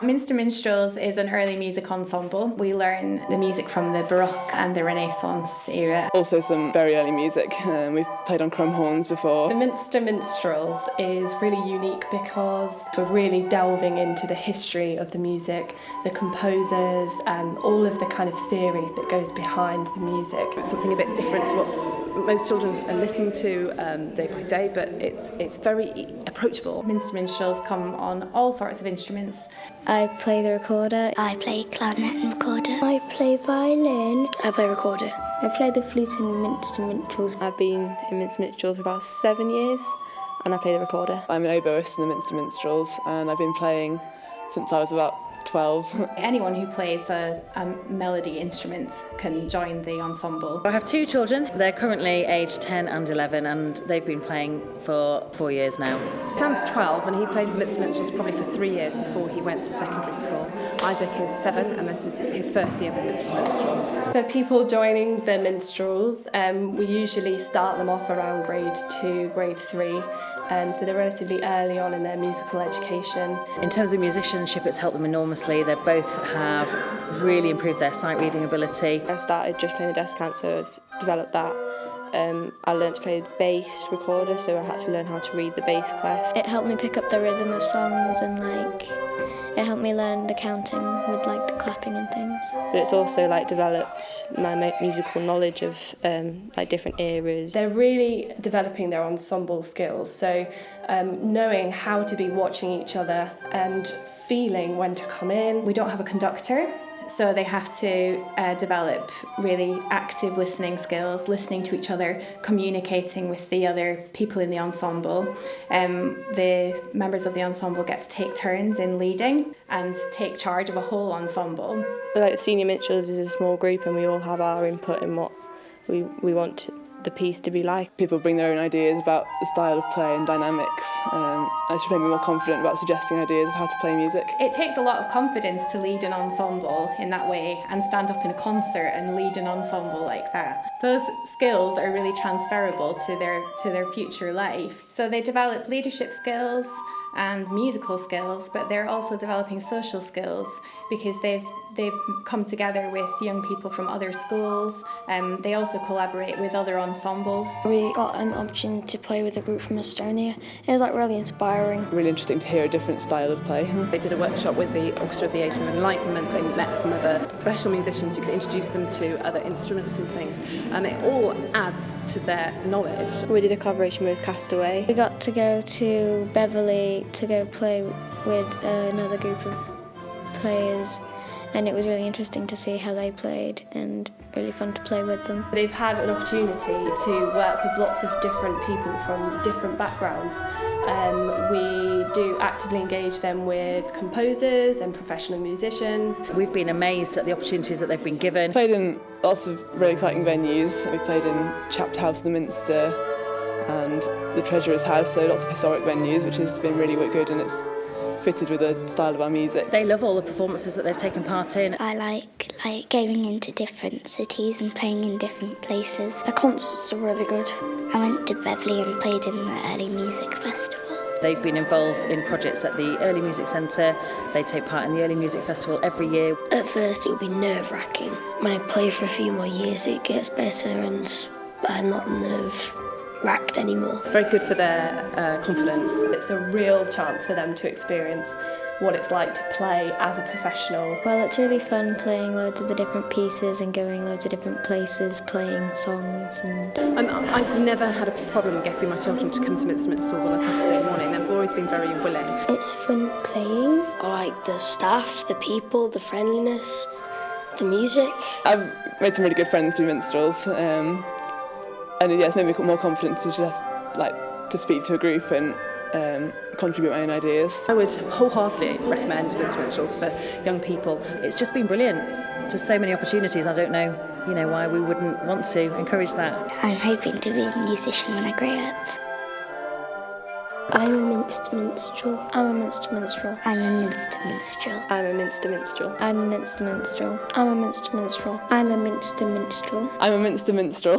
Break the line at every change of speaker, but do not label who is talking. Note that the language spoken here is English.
Minster Minstrels is an early music ensemble. We learn the music from the Baroque and the Renaissance era.
Also some very early music. We've played on crumb horns before.
The Minster Minstrels is really unique because we're really delving into the history of the music, the composers, and all of the kind of theory that goes behind the music.
It's something a bit different to what most children are listening to day by day, but it's very approachable.
Minster Minstrels come on all sorts of instruments.
I play the recorder.
I play clarinet and recorder.
I play violin.
I play recorder.
I play the flute in Minster Minstrels.
I've been in Minster Minstrels for about 7 years and I play the recorder.
I'm an oboist in the Minster Minstrels and I've been playing since I was about 12.
Anyone who plays a melody instrument can join the ensemble.
I have 2 children. They're currently aged 10 and 11 and they've been playing for 4 years now.
Sam's 12 and he played with Minster Minstrels probably for 3 years before he went to secondary school. Isaac is 7 and this is his first year with Minster Minstrels.
For people joining the Minstrels, we usually start them off around grade 2, grade 3. So they're relatively early on in their musical education.
In terms of musicianship, it's helped them enormously. They both have really improved their sight reading ability.
I started just playing the descant, so I developed that. I learned to play the bass recorder, so I had to learn how to read the bass clef.
It helped me pick up the rhythm of songs and it helped me learn the counting with the clapping and things.
But it's also developed my musical knowledge of different eras.
They're really developing their ensemble skills, so knowing how to be watching each other and feeling when to come in.
We don't have a conductor, so they have to develop really active listening skills, listening to each other, communicating with the other people in the ensemble. The members of the ensemble get to take turns in leading and take charge of a whole ensemble.
The Senior Minstrels is a small group and we all have our input in what we want the piece to be like.
People bring their own ideas about the style of play and dynamics. I should make me more confident about suggesting ideas of how to play music.
It takes a lot of confidence to lead an ensemble in that way and stand up in a concert and lead an ensemble like that. Those skills are really transferable to their future life. So they develop leadership skills and musical skills, but they're also developing social skills because they've come together with young people from other schools. They also collaborate with other ensembles.
We got an option to play with a group from Estonia. It was really inspiring.
Really interesting to hear a different style of play.
They did a workshop with the Orchestra of the Age of Enlightenment. They met some other professional musicians who could introduce them to other instruments and things, and it all adds to their knowledge.
We did a collaboration with Castaway.
We got to go to Beverley to go play with another group of players, and it was really interesting to see how they played and really fun to play with them.
They've had an opportunity to work with lots of different people from different backgrounds. We do actively engage them with composers and professional musicians.
We've been amazed at the opportunities that they've been given.
Played in lots of really exciting venues. We played in Chapter House in the Minster and the Treasurer's House, so lots of historic venues, which has been really good, and it's fitted with the style of our music.
They love all the performances that they've taken part in.
I like going into different cities and playing in different places.
The concerts are really good.
I went to Beverley and played in the Early Music Festival.
They've been involved in projects at the Early Music Centre. They take part in the Early Music Festival every year.
At first it will be nerve-wracking. When I play for a few more years it gets better and I'm not nerve-wracked anymore.
Very good for their confidence.
It's a real chance for them to experience what it's like to play as a professional.
Well, it's really fun playing loads of the different pieces and going loads of different places, playing songs. And
I've never had a problem getting my children to come to Minster Minstrels on a Saturday morning. They've always been very willing.
It's fun playing.
I like the staff, the people, the friendliness, the music.
I've made some really good friends through Minstrels, and it's made me more confident to just to speak to a group and contribute my own ideas.
I would wholeheartedly recommend Minster Minstrels for young people.
It's just been brilliant. Just so many opportunities. I don't know, why we wouldn't want to encourage that.
I'm hoping to be a musician when I grow up.
I'm a Minster Minstrel. I'm a Minster Minstrel.
I'm a Minster Minstrel.
I'm a Minster Minstrel.
I'm a Minster Minstrel. I'm a Minster Minstrel. I'm a Minster Minstrel.
I'm a Minster Minstrel.